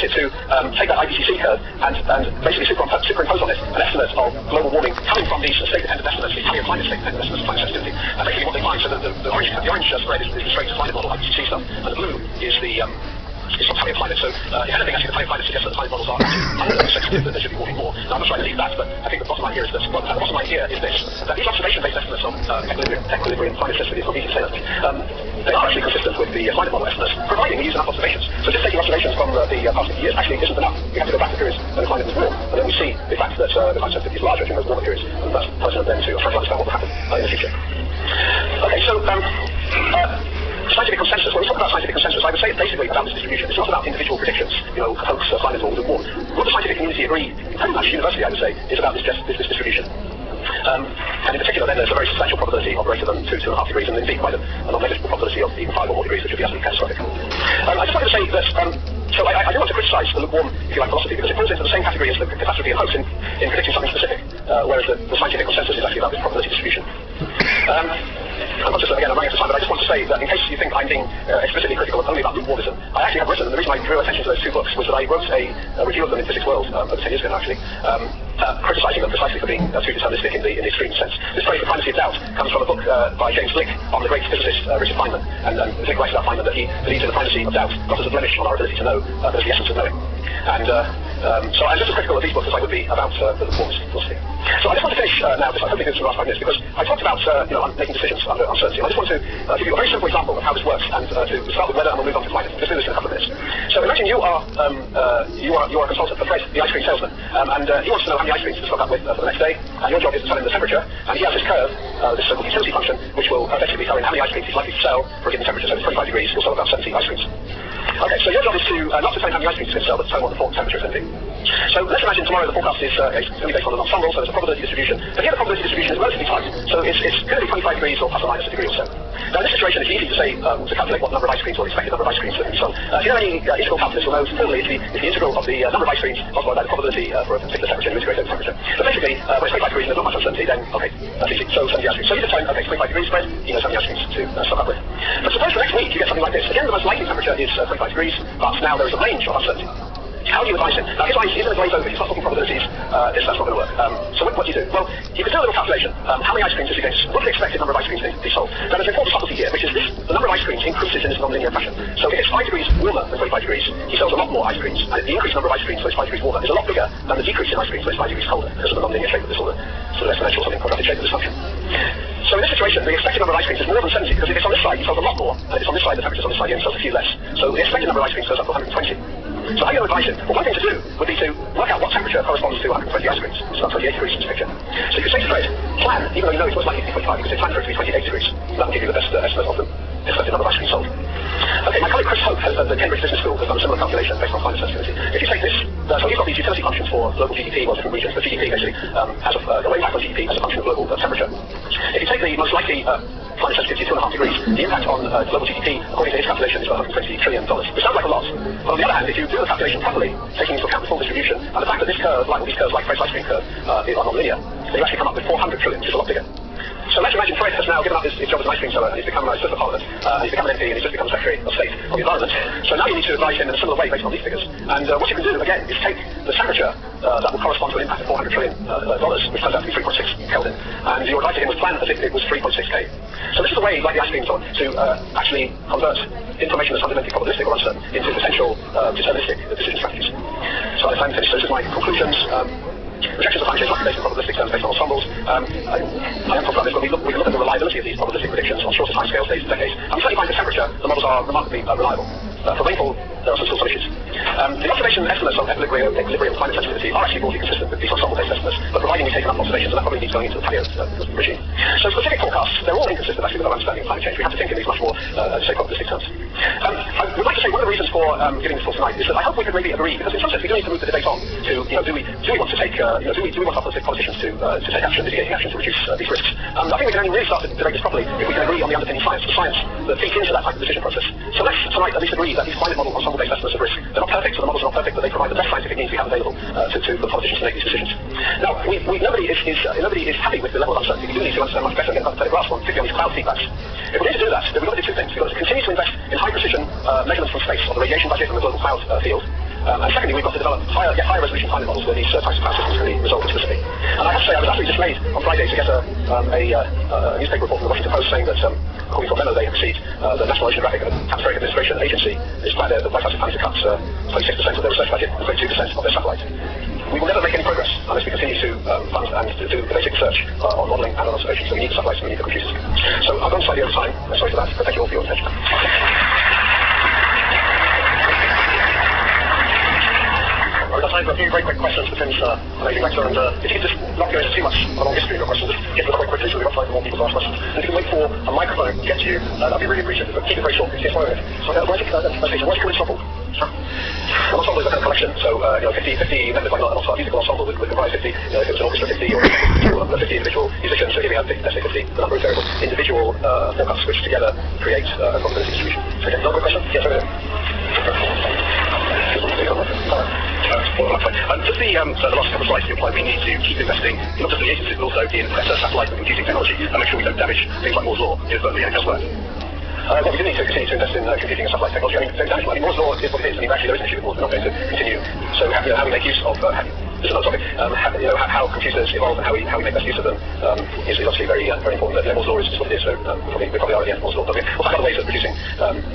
wanted to take that IPCC curve and basically superimpose on it an estimate of global warming coming from these state-dependent estimates, these climate state-dependent estimates of climate sensitivity. And basically what they find, so the orange spread is the straight climate model, IPCC stuff, and the blue is the from Tally Climate. So, if anything, actually, the Tally Climate suggests that the climate models are sensitive, that there should be warming more. Now, I'm not trying to leave that, but I think the bottom line here is this. Well, the bottom line here is this, that these observation-based estimates of equilibrium climate sensitivity from ECC, they are actually consistent with the climate model estimates, providing we use enough observations. So just taking observations from the past 50 years actually isn't enough. We have to go back to periods when the climate was warm, and then we see the fact that the climate sensitivity is larger during those warmer periods, and that's pertinent then to try to understand what will happen in the future. Okay, so scientific consensus. When we talk about scientific consensus, I would say it's basically about this distribution. It's not about individual predictions, hopes, climate will do more. What the scientific community agree, pretty much universally, I would say, is about this distribution. And in particular, then there's a very substantial probability of greater than 2.5 degrees, and indeed quite a non-negligible probability of even 5 or more degrees, which would be absolutely catastrophic. I just wanted to say that, so I do want to criticise the lukewarm, if you like, philosophy, because it falls into the same category as the catastrophe and hoax in predicting something specific, whereas the scientific consensus is actually about this probability distribution. I'm not just, again, I'm running out of time, but I just want to say that in case you think I'm being explicitly critical only about lukewarmism, I actually have written, and the reason I drew attention to those two books was that I wrote a review of them in Physics World over 10 years ago now, actually, criticising them precisely for being too deterministic in the extreme sense. This phrase, the primacy of doubt, comes from a book by James Lick on the great physicist Richard Feynman, and Lick writes about Feynman that he believes in the primacy of doubt, not as a blemish on our ability to know, but as the essence of knowing. And so I'm just as critical of these books as I would be about the lukewarmist philosophy. So I just want to finish now, just hopefully this is the last 5 minutes, because I talked about making decisions under uncertainty. I just want to give you a very simple example of how this works, and to start with weather, and we'll move on to climate. Just do this in a couple of minutes. So imagine you are a consultant for Fred, the ice cream salesman, and he wants to know how many ice creams to stock up with for the next day, and your job is to tell him the temperature, and he has this curve, this so-called utility function, which will effectively tell him how many ice creams he's likely to sell for a given temperature. So it's 25 degrees, he'll sell about 70 ice creams. Okay, so your job is to not to tell him how many ice creams he's going to sell, but to tell him what the temperature is going to be. So let's imagine tomorrow the forecast is going to be based on an ensemble, so there's a probability distribution. But here the probability distribution is relatively tight, so it's going to be 25 degrees or plus or minus a degree or so. Now in this situation it's easy to say, to calculate what number of ice creams or expected number of ice creams that can be sold. If you know any integral calculus, you'll know formally it's the integral of the number of ice creams multiplied by the probability for a particular temperature and integrate over temperature. But basically, when it's 25 degrees and there's not much uncertainty, then okay, that's easy. So 70 ice creams. So you just tell him, okay, it's 25 degrees spread, you know 70 ice creams to stock up with. But suppose for next week you get something like this. Again, the most likely temperature is 25 degrees, but now there is a range of uncertainty. How do you advise him? Now, his ice is going to glaze over. If you start talking probabilities, that's not going to work. So what do you do? Well, you can do a little calculation. How many ice creams is he going to... What's the expected number of ice creams to be sold? Now, there's an important subtlety here, which is this. The number of ice creams increases in this non-linear fashion. So if it's 5 degrees warmer than 25 degrees, he sells a lot more ice creams. And the increased number of ice creams when it's 5 degrees warmer is a lot bigger than the decrease in ice creams when it's 5 degrees colder, because of the non-linear shape of this sort of exponential, something quadratic shape of this function. So in this situation, the expected number of ice creams is more than 70, because if it's on this side, he sells a lot more, and if it's on this side, the temperature's on this side, he only sells a few less. So the expected number of ice creams goes up to 120. So how are you going to advise him? Well, one thing to do would be to work out what temperature corresponds to 120 ice creams. It's about 28 degrees in this picture. So you could say to Fred, plan, even though you know it's most likely to be 25, you could say plan for it to be 28 degrees. That will give you the best estimate of the expected number of ice creams sold. Okay, my colleague Chris Hope at the Cambridge Business School has done a similar calculation based on climate sensitivity. If you take this, so he's got these utility functions for global GDP, well, different regions, but GDP basically has the impact on GDP as a function of global temperature. If you take the most likely climate sensitivity 2.5 degrees, the impact on global GDP, according to his calculation, is about $120 trillion, which sounds like a lot. But on the other hand, if you do the calculation properly, taking into account the full distribution, and the fact that this curve, like all these curves, like Fred's ice cream curve, are non-linear, then you actually come up with 400 trillion, which is a lot bigger. So let's imagine Fred has now given up his job as an ice cream seller, and he's become a Member of Parliament, he's become an MP, and he's just become Secretary of State for the Environment. So now you need to advise him in a similar way based on these figures. And what you can do, again, is take the temperature that will correspond to an impact of $400 trillion, which turns out to be 3.6 Kelvin, and your advice to him was plan as if it was 3.6 K. So this is a way, like the ice cream to actually convert information that's fundamentally probabilistic or uncertain into potential deterministic decision strategies. So I'm finished. So this is my conclusions. Projections of climate change must be based on probabilistic terms based on ensembles. I am talking about this, but we can look at the reliability of these probabilistic predictions on shorter timescales, days and decades. And we certainly find the temperature, the models are remarkably reliable. For rainfall, there are still some issues. The observation estimates of equilibrium climate sensitivity are actually broadly consistent with these ensemble-based estimates, but providing we take enough observations, and that probably needs going into the paleo regime. So specific forecasts, they're all inconsistent actually with our understanding of climate change. We have to think in these much more, say, probabilistic terms. I would like to say one of the reasons for giving this talk tonight is that I hope we could maybe agree, because in some sense we do need to move the debate on to, do we want to take, do we want our politicians to take action, mitigating action to reduce these risks. I think we can only really start to debate this properly if we can agree on the underpinning science, the science that feeds into that type of decision process. So let's tonight at least agree that these climate model ensemble-based estimates of risk, they're not perfect, so the models are not perfect, but they provide the best scientific means we have available to the politicians to make these decisions. Now, nobody is happy with the level of uncertainty. We do need to understand much better and get a better grasp on, particularly on these cloud feedbacks. If we're going to do that, then we've got to do two things. We've got to continue to invest in high precision measurements from space of the radiation budget and the global cloud field. And secondly, we've got to develop higher resolution climate models where these types of cloud systems can be resolved explicitly. And I have to say, I was absolutely dismayed on Friday to get a newspaper report from the Washington Post saying that, according to a memo they received, the National Oceanographic and Atmospheric Administration Agency is planning, the White House is planning to cut 26% of their research budget and 32% of their satellite. We will never make any progress unless we continue to fund and to do basic research on modelling and on observation. So we need the satellites and we need the computers. So I've gone slightly over time. I'm sorry for that, but thank you all for your attention. We've got time for a few very quick questions for Tim's amazing lecture, and if you could just not go into too much of a long history of your questions, just get to the point quickly so we've got time for more people to ask questions. And if you can wait for a microphone to get to you, that'd be really appreciated. But keep it very short, because it's my own. So why is it called Ensemble? An ensemble is a kind of collection, so 50 members like not a musical ensemble would comprise 50, if it was an orchestra, 50 or 50 individual musicians, so here we have, let's say 50, the number of variable individual forecasts which together create a probability distribution. So again, another question? Yes, over there. Just the last couple of slides imply we need to keep investing not just in the agencies but also in better satellite and computing technology and make sure we don't damage things like Moore's Law elsewhere. Well, we do need to continue to invest in computing and satellite technology. I mean, Moore's Law is what it is. I mean, actually, there is an issue with Moore's. We're not going to continue. So, how we make use of this is another topic. How computers evolve and how we make best use of them is obviously very important. Moore's Law is what it is. So, we probably are at the end of Moore's Law. But we'll find other ways of producing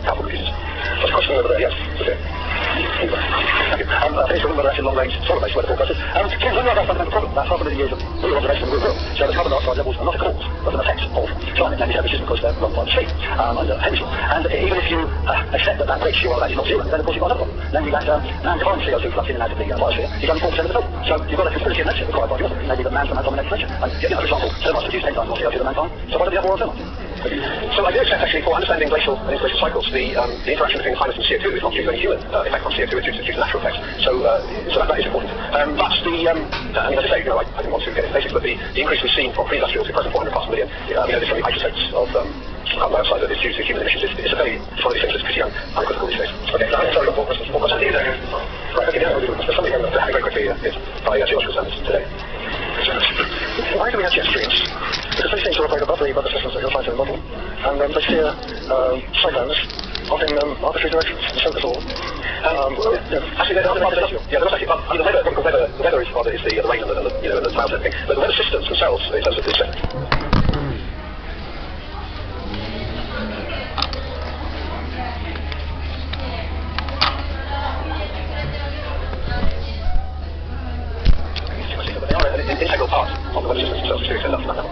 powerful computers. First question over there. Yes. Okay. Thank you. I finished with actually long-range solar-based weather forecasters. Tim, when you have that fundamental problem, that's half a million years of real observation of the real world. So the carbon dioxide levels are not a cause, but an effect of climate. And this is because they're run by the sea under Henry's law. And even if you accept that breaks your that is not zero, then of course you've got another problem. Then you get man-defined CO2 flux in and out of the biosphere. You've only 4% of the total. So you've got a conspiracy of nature required by the author. Maybe that man dominates nature. And for example, termites produce 10 times more CO2 than mankind. So why do we have more termites? So I do accept actually for understanding glacial and interglacial cycles, the interaction between climate and CO2 is not due to any human effect on CO2, it's due to natural effects. So that is important. But I mean, as I say, I didn't want to get into basics, but the increase we've seen from pre-industrial to present 400 parts per million, there's only isotopes of carbon dioxide that is due to human emissions. It's a very, it's one of these things that's pretty unequivocal these days. Okay, I'm sorry, I've got 4 questions. Right, okay, yeah, there's something I'm having very quickly by geological standards today. Why do we have jet streams? Because they seem to operate above the weather systems that you're trying to model, and they steer cyclones off in arbitrary directions, and so does all. Actually, they're industrial. Yeah, they're actually, I mean, the weather is the rain and the clouds and everything, but the weather systems themselves, in terms of the integral part of the weather systems themselves to extend up to that level.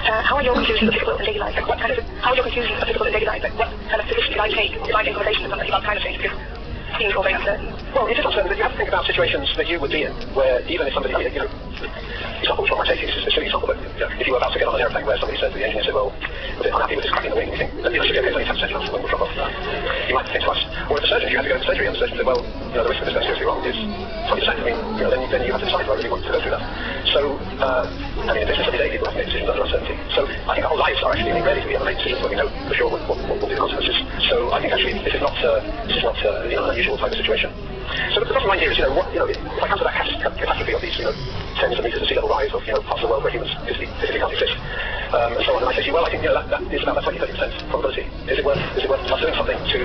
How are your conclusions applicable in daily life? How are your conclusions applicable in daily life? What kind of position did I take in conversation with somebody about climate change? Because things are very uncertain. Well, it is uncertain, but you have to think about situations that you would be in, where even if somebody, example which one might take is a silly example, but if you were about to get on an airplane where somebody said to the engineer, said, well, we're unhappy with this crack in the wing, you think, that should be okay, it's only 10% enough, we'll drop off. You might think twice. Or if the surgeon, you have to go to surgery, and the surgeon said, well, the risk of this going seriously wrong is 20%. I mean, then you have to decide whether you want to go through that. So, I mean, in business every day, people have to make decisions under uncertainty. So, I think our whole lives are actually really rarely we ever make decisions where we know for sure what will be the consequences. So, I think actually this is not an unusual type of situation. So the bottom line here is, if I come to that catastrophe of these, tens of meters of sea level rise of, parts of the world where humans physically can't exist, and so on, and I say to you, well, I think, that is about that 20-30% probability. Is it worth us doing something to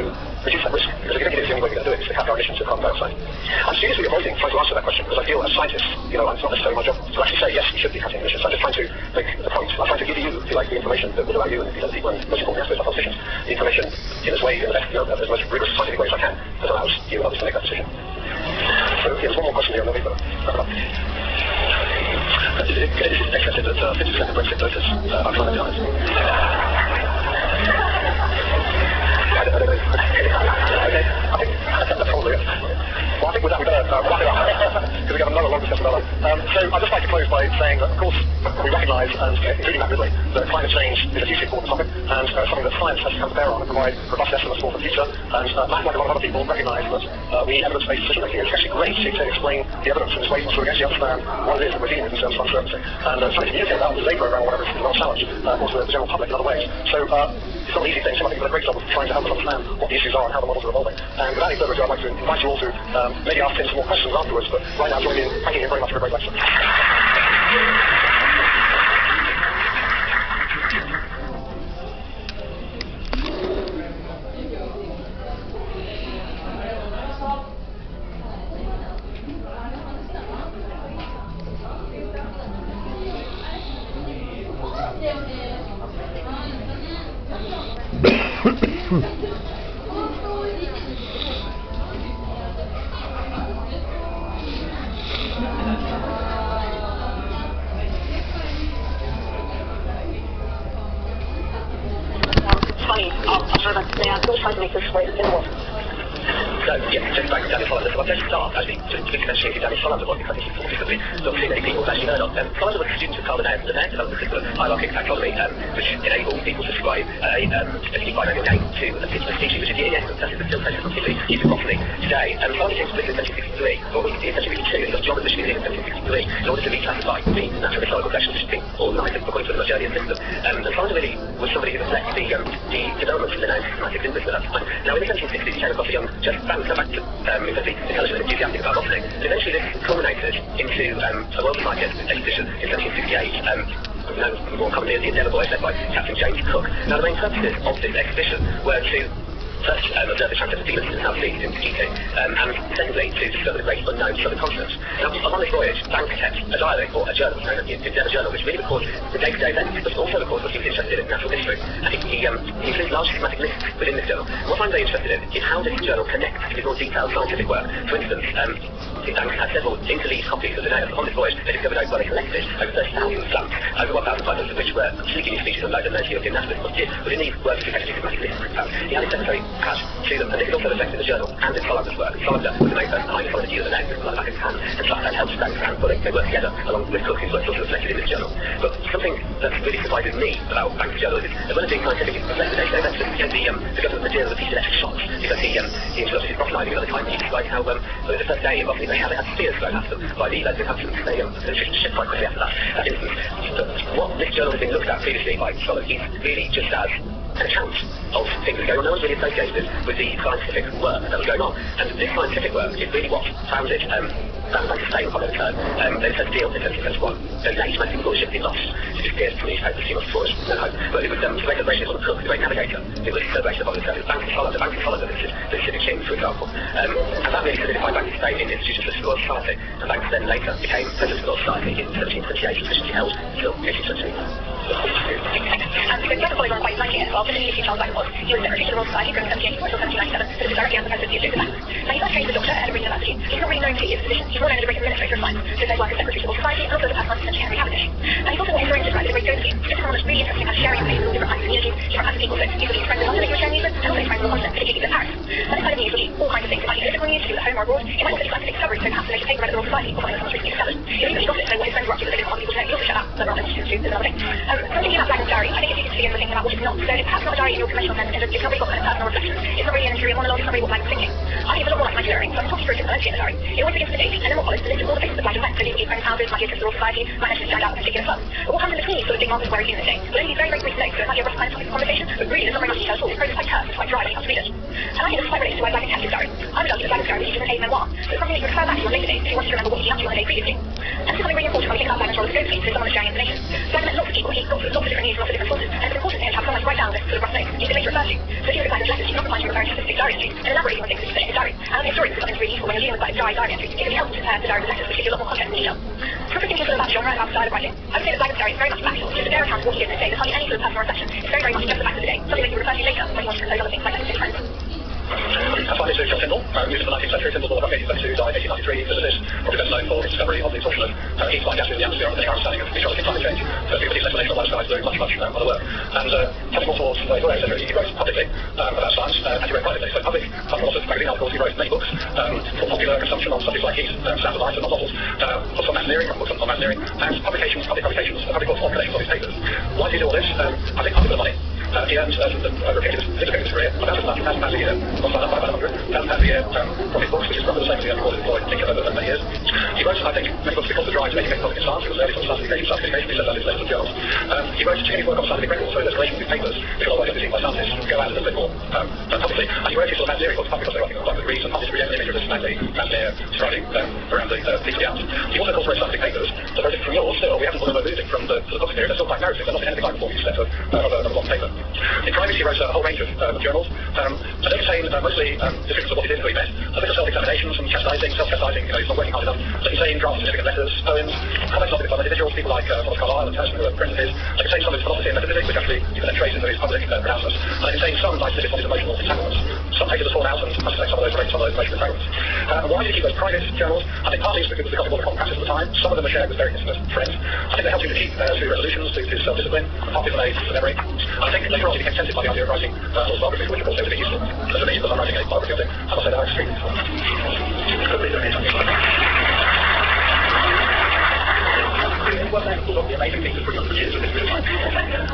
reduce that risk? Because if you think it is, the only way we're going to do it is to cut our emissions of carbon dioxide. I'm seriously avoiding trying to answer that question, because I feel as scientists, it's not necessarily my job to actually say, yes, we should be cutting emissions. I'm just trying to make the point. I'm trying to give you, if you like, the information that will allow you and the people and most important aspects of our positions, the information in this way, in the as most rigorous scientific way as I can, that allows you and others to make that decision. So, there's one more question here, and then we've got to wrap it up. Is it accepted that 50% of Brexit voters are climate deniers? I don't know. Okay, I think that's probably it. Well, I think with that we better wrap it up, because we've got another long discussion about that. So I'd just like to close by saying that, of course, we recognise, and including Matt Ridley, that climate change is a hugely important topic, and something that science has to come to bear on and provide robust estimates for the future. And Matt, like a lot of other people, recognise that we need evidence-based decision-making. It's actually great to explain the evidence in this way so we actually understand what it is that we're dealing with in terms of uncertainty. And trying to communicate that with the program or whatever is a real challenge, of course, the general public in other ways. So it's not an easy thing, so I think we've done a great job of trying to help us understand what the issues are and how the models are evolving. And without any further ado, I'd like to invite you all to maybe ask him some more questions afterwards, but right now join me in thanking him very much for a great lecture. to make this way in the world. So, yeah, just back to Daniel Hollander. So I'd like to start, actually, to differentiate who Daniel Hollander was, because I think it's important because not too many people have actually heard of. Hollander was a student of Karl Linnaeus, and they developed a particular hierarchic taxonomy, which enabled people to ascribe a binomial name to a particular species, which is the essence that is still present particularly used properly today. Hollander came to Britain in 1763, or in 1762, and got John at Michigan in 1763, in order to reclassify the natural historical collections which had been organised according to the Marshalian system. And Hollander really was somebody who reflected the development of Linnaeus systematic linguism at that time. Now, in the 1760s, he came across a young Joseph Banks, come back to intelligent and enthusiastic about botany. And eventually this culminated into a world scientific expedition in 1768, known more commonly as the Endeavour Voyage, led by Captain James Cook. Now, the main purposes of this expedition were to first observe the transit of demons in the South Seas in Tahiti, and secondly to discover the great unknown southern continents. Now, on this voyage, Banks kept a diary or a journal, known as the Endeavour Journal, which really records the day-to-day events, but also records what he was interested in natural history. And he includes large systematic lists within this journal. What I'm very interested in is how this journal connects with more detailed scientific work. For instance, Banks had several interleaved copies of Linnaeus. On this voyage, they discovered over they collected over 30,000 plants, over 1,500 of which were completely new species unknown to most European naturalists. But within these works, he effectively systematic lists of plants. He had his secretary attached to them, and this is also reflected in the journal and in Hollander's work. Hollander was the main person behind the Hollander view of the name, like the back of his hand, and so that helps Banks and Pudding. They work together along with Cook, whose work is also reflected in this journal. But something that really surprises me about Banks' journal is that when it's being scientific, it reflects the day-to-day events. The government material of these electric shocks, because he interrupted his botanising at the time. He described how the first day in botany they had spears thrown at them by the local inhabitants. They shipped quite quickly after that instance. But what this journal has been looked at previously by scholars is really just as an account of things that are going on. No one's really associated with the scientific work that was going on. And this scientific work is really what founded Banks' fame upon its return. They said deal in 1771. So late, most people thought the ship had been lost. It disappeared from the newspapers a few months before us. No hope. But it was the great celebration of Cook, the great navigator. It was the celebration of its Banks and Hollander, the civic king, for example. And that really solidified Banks' fame in the institutions of the Royal Society. And Banks then later became president of the Royal Society in 1728, which he held until 1820. And because Joseph Foley run by 19 as well, just in Charles Banks was, he was secretary to the Royal Society from 1784 until 1797, so he was directly under the presidency of Joseph Banks. Now, he first trained as a doctor at Edinburgh University. He's not really known for his position. He's more known as a great administrator of science, so his work as secretary to the Royal Society, and also the past month essentially Henry Cavendish. And he's also what historians describe as a great go-between. This is someone that's really interesting at sharing ideas with different kinds of communities, different kinds of people. So he's really friends with London that he was sharing news with, and also he's friends with London, particularly with Paris. So this kind of news will be all kinds of things. It might be political news to do with home or abroad. It might also be scientific discovery, so perhaps the latest paper read at the Royal Society or something that's recently discovered. He'll even gossip, so what his friends are up to that they don't want other people to know. He'll also share that, but not interested to another thing. So I'm thinking about Banks' diary. I think it's easy to begin with thinking about what is not. So it's perhaps not a diary in your conventional sense, it's not really got kind of personal reflection. It's not really an entry of monologue, it's not really what Banks is thinking. I think it's a lot more like my journey. So I'm talking through a simple entry in the diary. It always begins with a date, and then what follows is a list of all the places that Banks went. So these are friends' houses, might be a trip to the Royal Society, might actually stand out in a particular club. But what comes in between is sort of big markers where he's in the day. But only these very, very brief notes, so it might be a rough kind of topic of conversation, but really there's not very much detail at all. It's very quite terse, it's quite dry when you come to read it. And I think this is quite related to why Banks kept his diary. I would argue that Banks' diary is an aid memoir, so it's something that you refer back to on later days if you want to remember what he's up to on the day previously. And this is something really important when we think about Banks' role as a go-between, so someone that's sharing information. Banks met lots of people, he got lots of different news from lots of different sources, and it's important to him to have someone to write down this sort of rough notes. You can later refer to. So if you look at Banks' letters, you can often find him referring to specific diary entries and elaborating on things that he put in his diary. And I think historians, something that's really useful when you're dealing with like diary entries. It can be helpful to compare the diary with letters, which gives you a lot more context and detail. So if we're thinking sort of about genre and about style of writing, I would say that Banks' diary is very much factual. It's just a bare account of what he did in the day. There's hardly any sort of personal reflection. It's very, very much just the facts of the day. Something that you refer to later when you want to compose other things like that with his friends. I find it John Tyndall, used in the 19th century. Tyndall was about 1832, died 1893, physicist, probably best known for his discovery of the absorption of heat like gas in the atmosphere and the understanding of meteorology and climate change. So people his explanation of why the skies do much other work. And coming more towards his career, he wrote publicly about science, and he wrote privately. So public, lots of magazine articles, he wrote many books for popular consumption on subjects like heat, sound of light, and novels, books on mountaineering, books on mountaineering, and public publications of collections of his papers. Why did he do all this? I think partly for the money. He earned over his career about £1,000 a year, or about £500 a year from his books, which is roughly the same as he recorded for over many years. He wrote, I think, many books because of the drive to make public in science. It was early sort of scientific education, he said that in his letters and journals. He wrote to his work on scientific records, so his relations with papers, which otherwise would be seen by scientists, go out a little bit more publicly. And he wrote his sort of mountaineering books because they were quite good reads and published an image of this mountaineer describing around the peaks of the Alps. He also wrote scientific papers that are different from yours still. We haven't got them moving from the books period. They're still quite narrative. They're not anything like the 40 steps of a long paper. In private, he wrote a whole range of journals. They contain mostly descriptions of what he did before he met, a bit of self-examination, recriminations, some chastising, self-chastising, he's not working hard enough. So he's saying drafts significant letters, poems, comments offered by individuals, people like Thomas Carlyle and Tennysson, who are friends of his, contain some of his philosophy and metaphysics, which actually you can then trace into his public pronouncements, and it contains some nice snippets of his emotional entanglements. Some pages are torn out, and I suspect some of those relate to some of those emotional entanglements. Why did he keep those private journals? I think partly it's because it was a common practice at the time. Some of them were shared with very intimate friends. I think they helped him to keep to resolutions, to his self-discipline, partly for memory. I think later on he became tempted by the idea of writing autobiography, which of course was a bit useful. So for me, because I'm writing a biography of him, I must say that I'm extremely useful. Could be the amazing things that bring up the kids of this